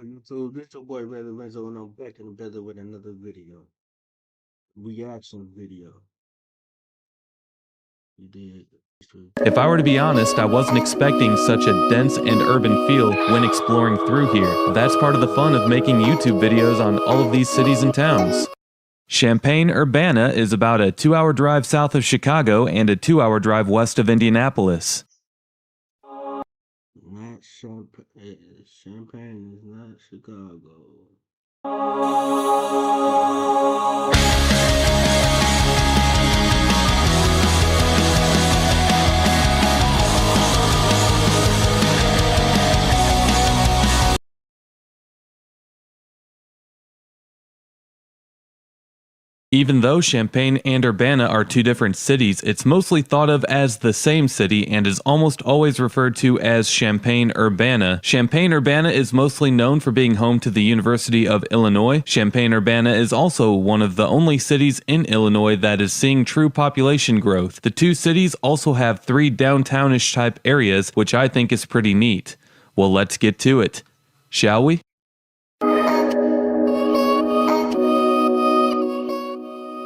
YouTube? This your boy Red Lorenzo, and I'm back in the better with another video. Reaction video. You did. If I were to be honest, I wasn't expecting such a dense and urban feel when exploring through here. That's part of the fun of making YouTube videos on all of these cities and towns. Champaign-Urbana is about a 2-hour drive south of Chicago and a 2-hour drive west of Indianapolis. Not Champaign. Champaign is not Chicago. Even though Champaign and Urbana are two different cities, it's mostly thought of as the same city and is almost always referred to as Champaign-Urbana. Champaign-Urbana is mostly known for being home to the University of Illinois. Champaign-Urbana is also one of the only cities in Illinois that is seeing true population growth. The two cities also have 3 downtownish type areas, which I think is pretty neat. Well, let's get to it, shall we?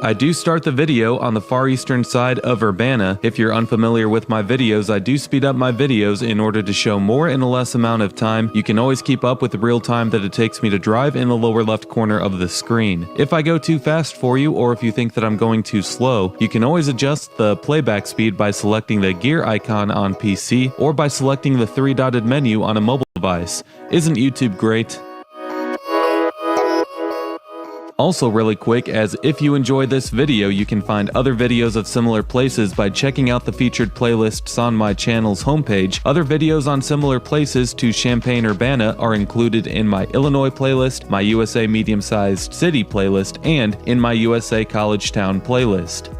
I do start the video on the far eastern side of Urbana. If you're unfamiliar with my videos, I do speed up my videos in order to show more in a less amount of time. You can always keep up with the real time that it takes me to drive in the lower left corner of the screen. If I go too fast for you, or if you think that I'm going too slow, you can always adjust the playback speed by selecting the gear icon on PC, or by selecting the 3-dotted menu on a mobile device. Isn't YouTube great? Also really quick, as if you enjoy this video, you can find other videos of similar places by checking out the featured playlists on my channel's homepage. Other videos on similar places to Champaign-Urbana are included in my Illinois playlist, my USA medium-sized city playlist, and in my USA college town playlist.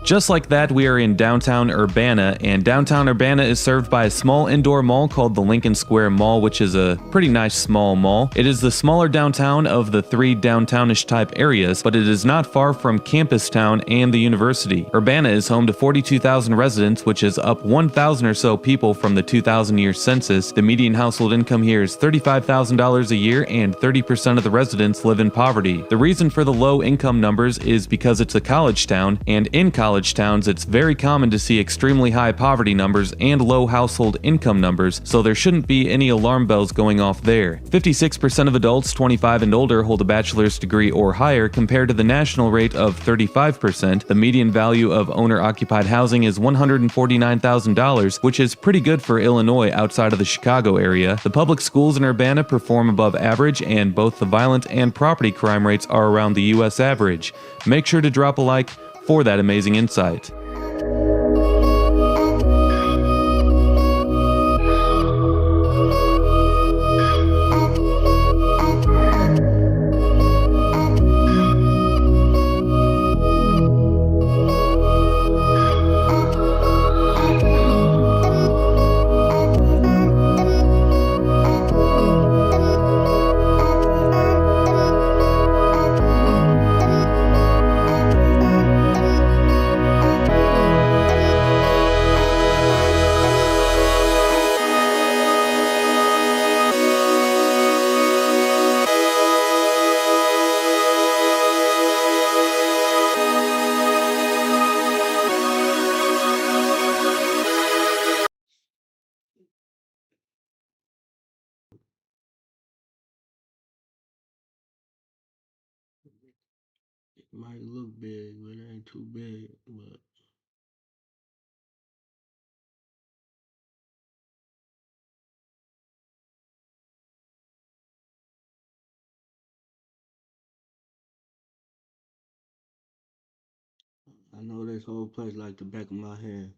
Just like that, we are in downtown Urbana, and downtown Urbana is served by a small indoor mall called the Lincoln Square Mall, which is a pretty nice small mall. It is the smaller downtown of the 3 downtownish type areas, but it is not far from Campus Town and the university. Urbana is home to 42,000 residents, which is up 1,000 or so people from the 2000-year census. The median household income here is $35,000 a year, and 30% of the residents live in poverty. The reason for the low income numbers is because it's a college town, and in college towns, it's very common to see extremely high poverty numbers and low household income numbers, so there shouldn't be any alarm bells going off there. 56% of adults 25 and older hold a bachelor's degree or higher, compared to the national rate of 35%. The median value of owner-occupied housing is $149,000, which is pretty good for Illinois outside of the Chicago area. The public schools in Urbana perform above average, and both the violent and property crime rates are around the US average. Make sure to drop a like for that amazing insight. It might look big, but it ain't too big. But I know this whole place like the back of my hand.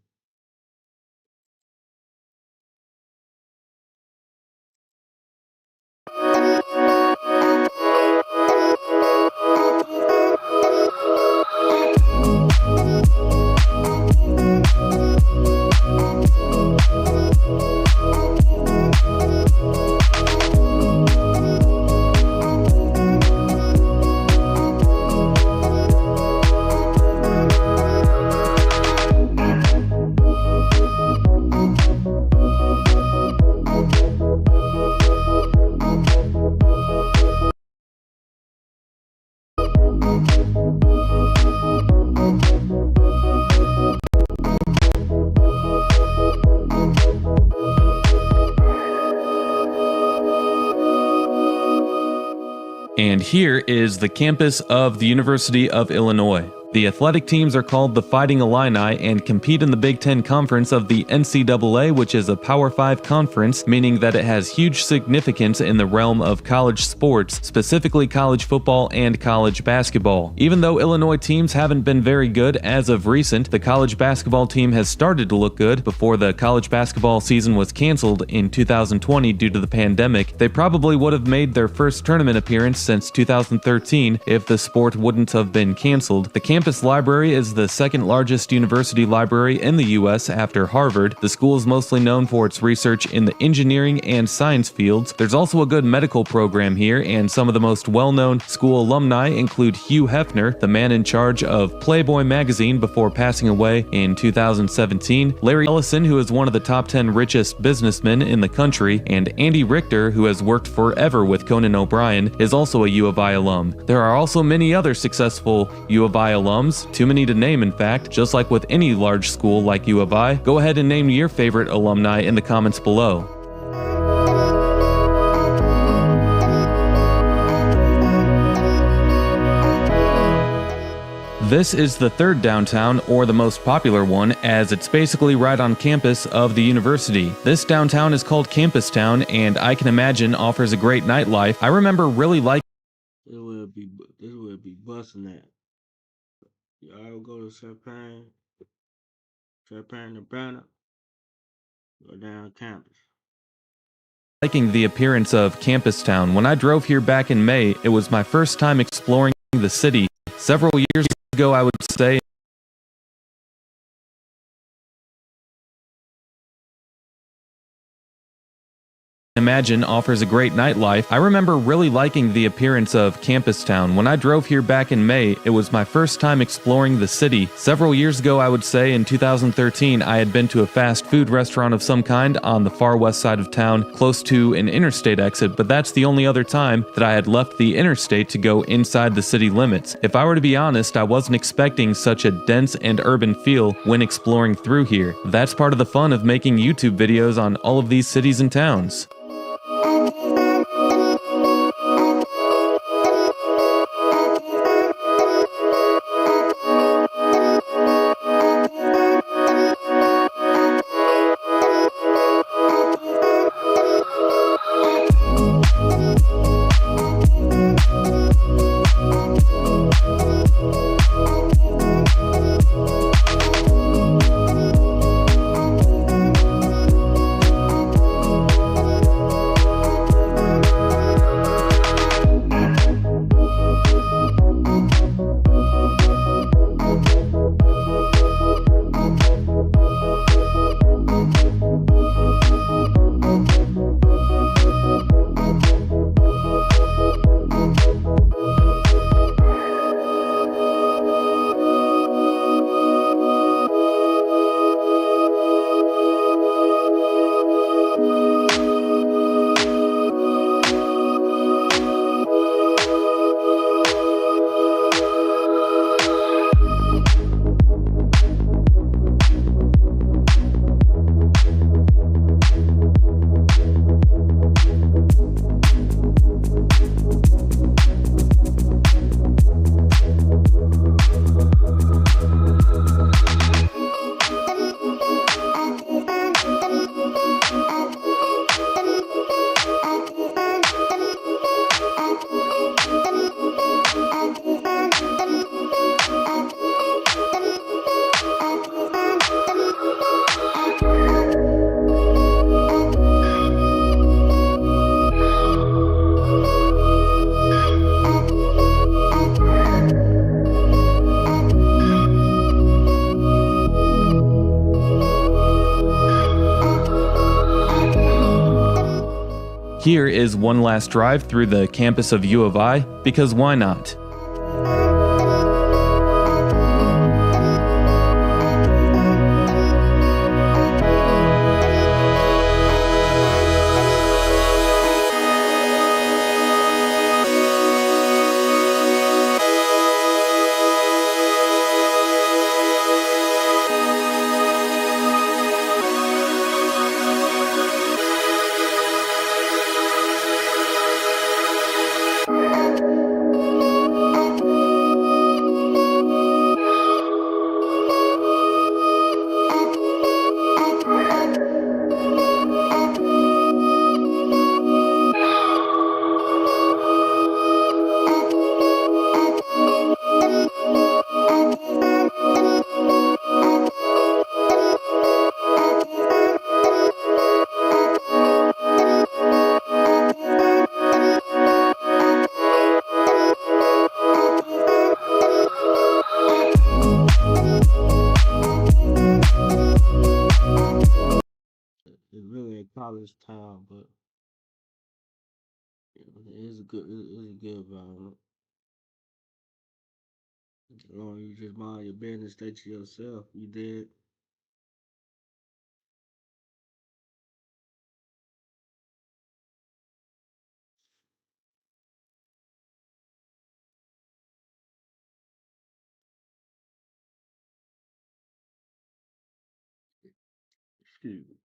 And here is the campus of the University of Illinois. The athletic teams are called the Fighting Illini and compete in the Big Ten Conference of the NCAA, which is a Power 5 conference, meaning that it has huge significance in the realm of college sports, specifically college football and college basketball. Even though Illinois teams haven't been very good as of recent, the college basketball team has started to look good. Before the college basketball season was canceled in 2020 due to the pandemic, they probably would have made their first tournament appearance since 2013 if the sport wouldn't have been canceled. The campus library is the second largest university library in the U.S. after Harvard. The school is mostly known for its research in the engineering and science fields. There's also a good medical program here, and some of the most well-known school alumni include Hugh Hefner, the man in charge of Playboy magazine before passing away in 2017, Larry Ellison, who is one of the top 10 richest businessmen in the country, and Andy Richter, who has worked forever with Conan O'Brien, is also a U of I alum. There are also many other successful U of I alums, too many to name in fact. Just like with any large school like U of I, go ahead and name your favorite alumni in the comments below. This is the third downtown, or the most popular one, as it's basically right on campus of the university. This downtown is called Campus Town, and I can imagine offers a great nightlife. I remember really liking This will be busting that. Y'all go to Champaign-Urbana, go down campus. the appearance of Campus Town. When I drove here back in May, it was my first time exploring the city. Several years ago, I would say, imagine offers a great nightlife. I remember really liking the appearance of Campus Town. When I drove here back in May, it was my first time exploring the city. Several years ago, I would say, in 2013, I had been to a fast food restaurant of some kind on the far west side of town, close to an interstate exit, but that's the only other time that I had left the interstate to go inside the city limits. If I were to be honest, I wasn't expecting such a dense and urban feel when exploring through here. That's part of the fun of making YouTube videos on all of these cities and towns. Here is one last drive through the campus of U of I, because why not? college town, but it is a good. It's a good environment. As long as you just mind your business, stay to yourself. You did. Excuse me.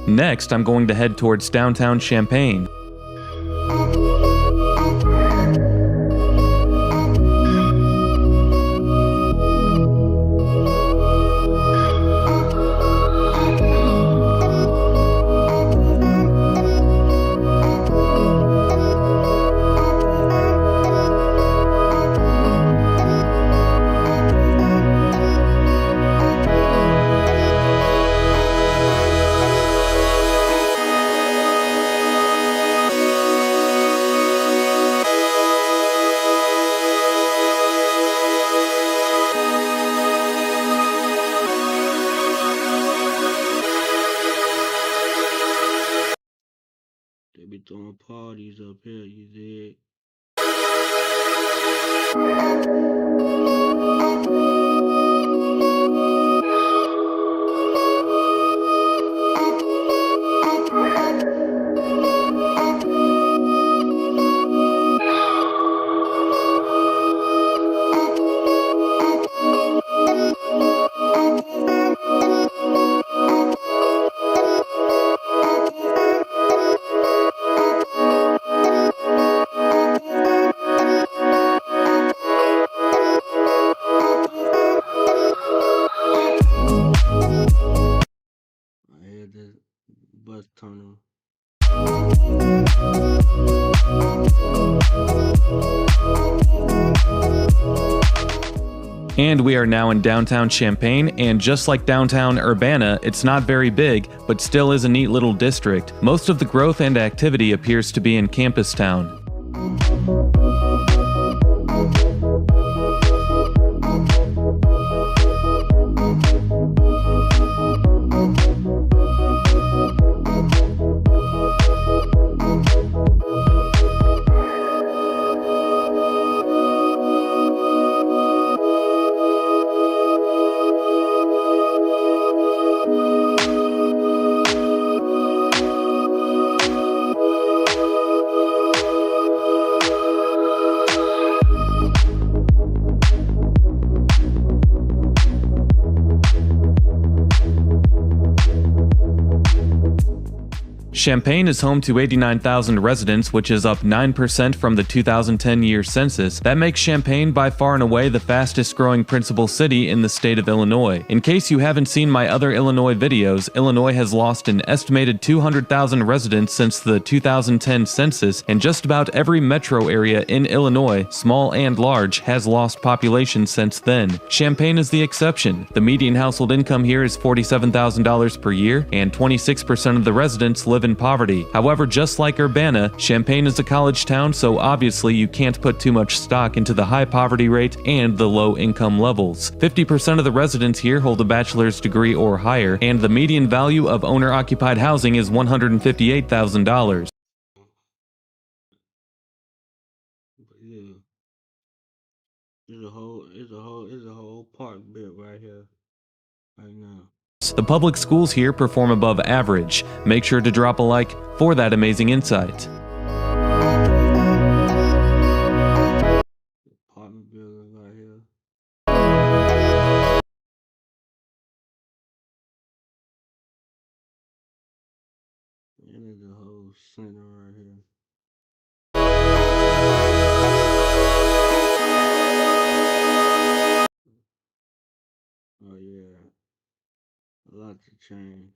Next, I'm going to head towards downtown Champaign. They be throwing parties up here. You did. I had this bus tunnel. And we are now in downtown Champaign, and just like downtown Urbana, it's not very big, but still is a neat little district. Most of the growth and activity appears to be in Campus Town. Champaign is home to 89,000 residents, which is up 9% from the 2010 year census. That makes Champaign by far and away the fastest growing principal city in the state of Illinois. In case you haven't seen my other Illinois videos, Illinois has lost an estimated 200,000 residents since the 2010 census, and just about every metro area in Illinois, small and large, has lost population since then. Champaign is the exception. The median household income here is $47,000 per year, and 26% of the residents live in poverty. However, just like Urbana, Champaign is a college town, so obviously you can't put too much stock into the high poverty rate and the low income levels. 50% of the residents here hold a bachelor's degree or higher, and the median value of owner-occupied housing is $158,000. But yeah, it's a whole park built right here, right now. The public schools here perform above average. Make sure to drop a like for that amazing insight. Apartment building right here. little center right here. Oh yeah, a lot to change.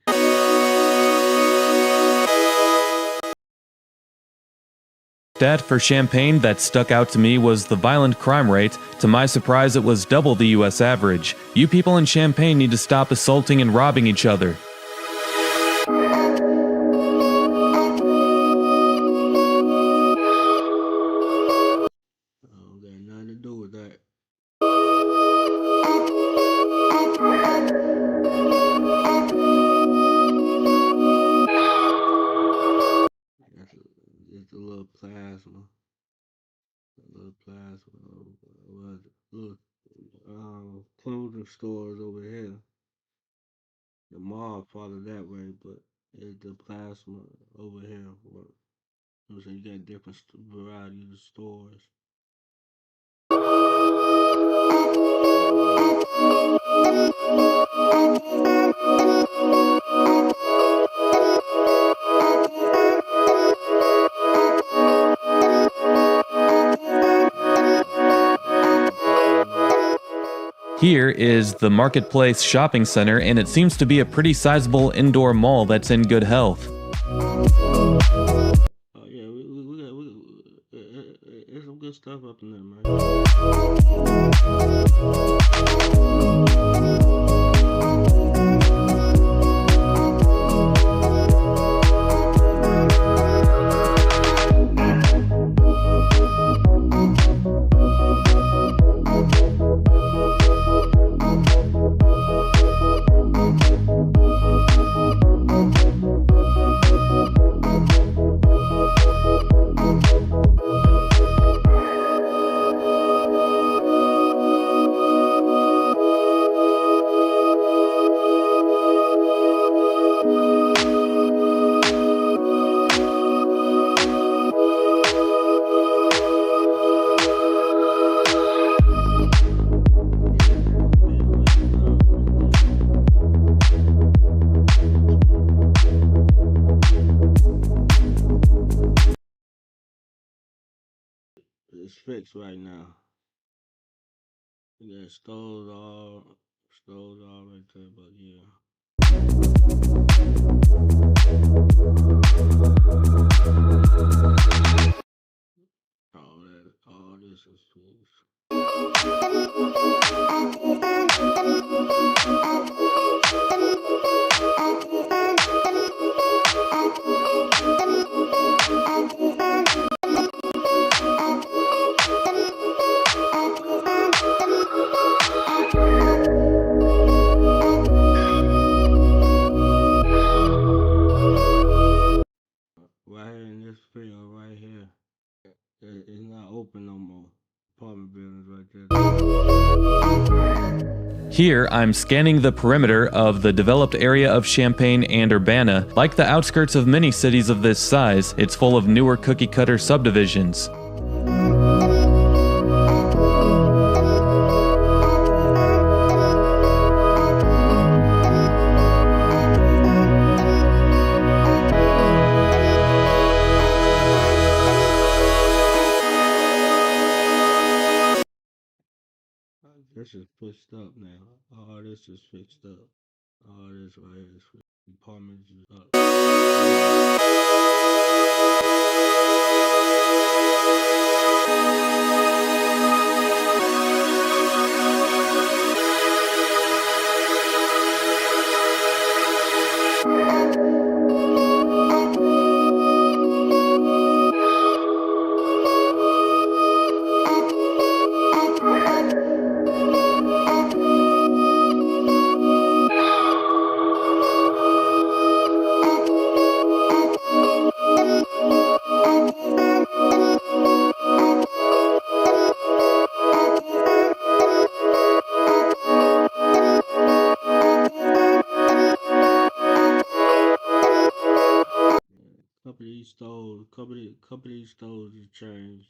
Stat for Champaign that stuck out to me was the violent crime rate. To my surprise, it was double the US average. You people in Champaign need to stop assaulting and robbing each other. Got nothing to do with that. It's a little plasma. A little plasma. Little clothing stores over here. The mall farther that way, but it's the plasma over here. So you got different variety of stores. Here is the Marketplace Shopping Center, and it seems to be a pretty sizable indoor mall that's in good health. Oh yeah, there's some good stuff up in there, man. It's fixed right now. We got stores all right there, but yeah. All this is fixed. Right here in this field, right here, it's not open no more. Apartment buildings right there. Here, I'm scanning the perimeter of the developed area of Champaign-Urbana. Like the outskirts of many cities of this size, it's full of newer cookie-cutter subdivisions. This is fixed up now. All this is fixed up. All this right here is fixed. Apartments is up. Couple of these stores have changed.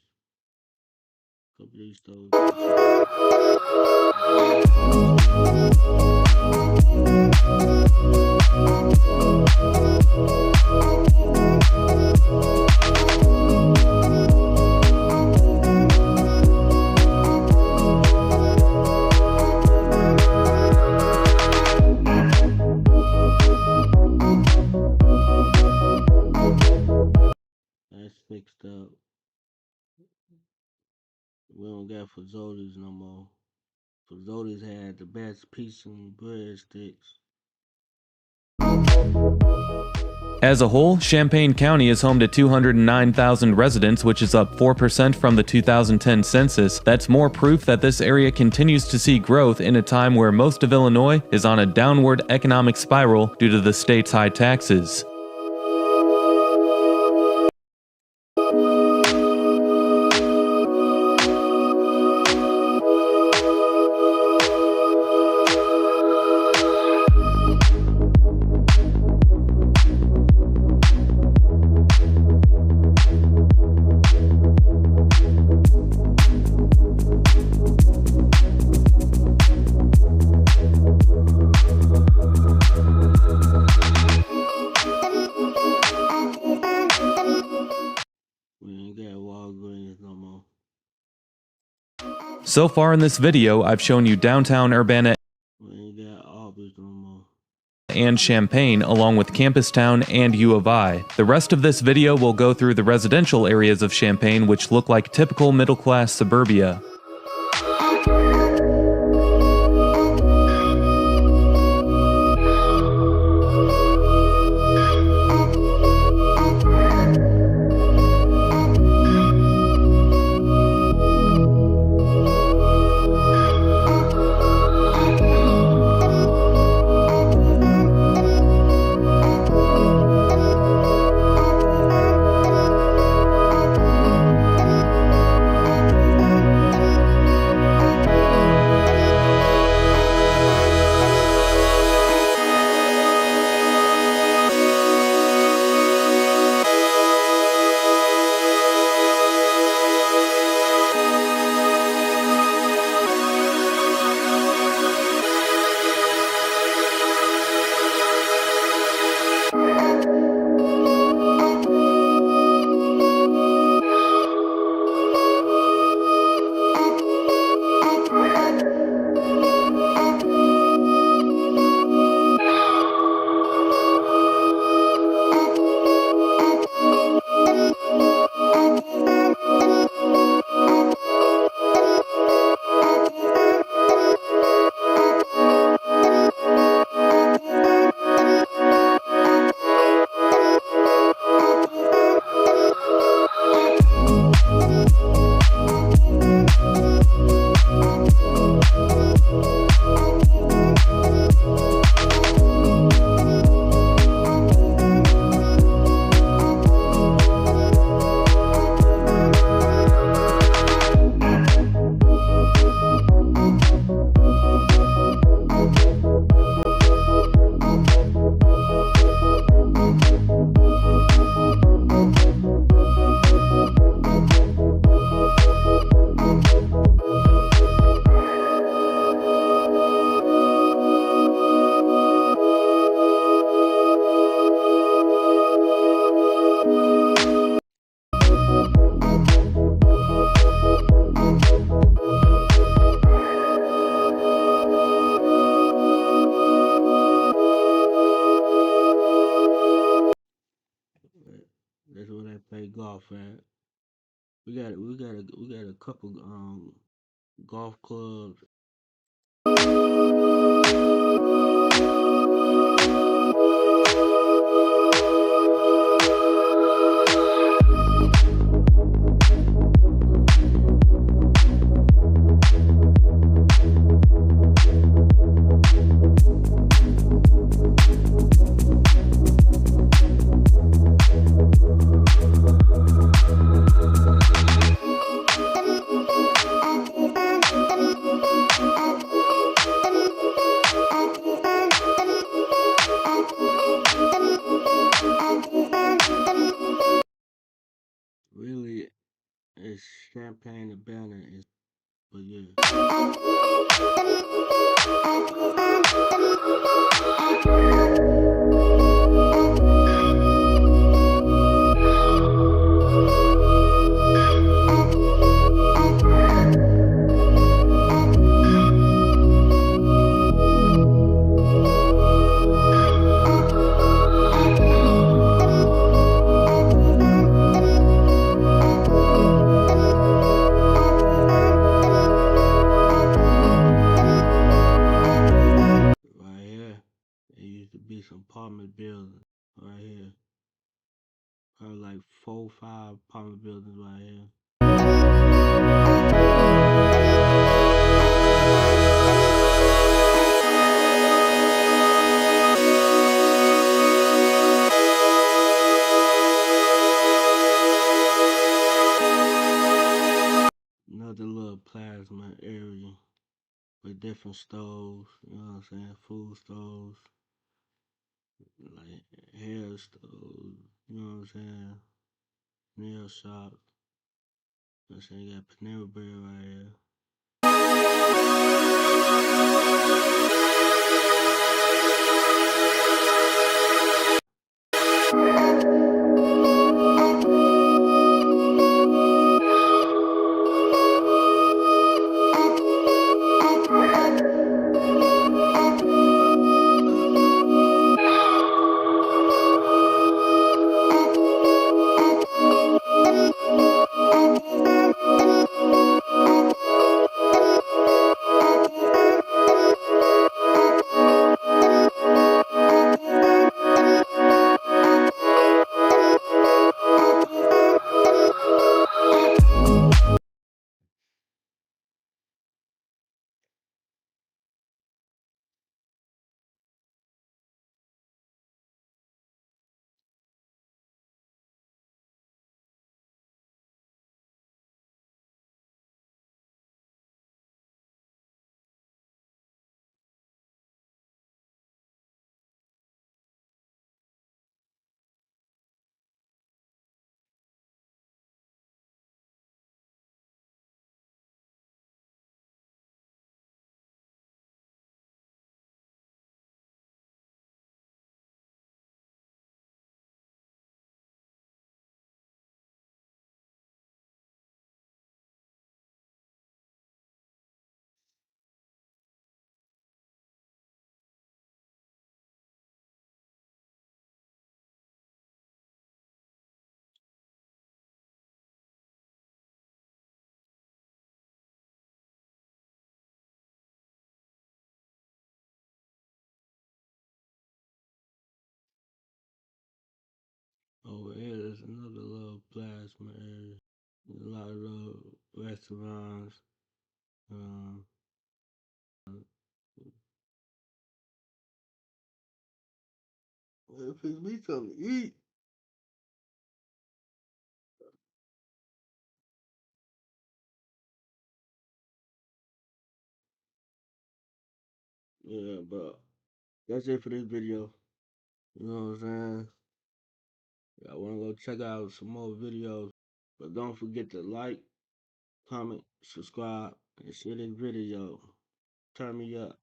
Couple of these stores have changed. We don't got Fazoli's no more. Fazoli's had the best pizza and breadsticks. As a whole, Champaign County is home to 209,000 residents, which is up 4% from the 2010 census. That's more proof that this area continues to see growth in a time where most of Illinois is on a downward economic spiral due to the state's high taxes. So far in this video, I've shown you downtown Urbana and Champaign, along with Campus Town and U of I. The rest of this video will go through the residential areas of Champaign, which look like typical middle-class suburbia. That's where they play golf at. We got a couple golf clubs. Really, it's Champaign-Urbana is, but yeah. plasma area with different stoves, you know what I'm saying? Food stoves, like hair stoves, you know what I'm saying? Nail shop. You know what I'm saying? You got Panera Bread right here. Over here, there's another little plasma area. There's a lot of little restaurants. Um, if it's me something to eat. Yeah, but that's it for this video. You know what I'm saying? I want to go check out some more videos. But don't forget to like, comment, subscribe, and share this video. Turn me up.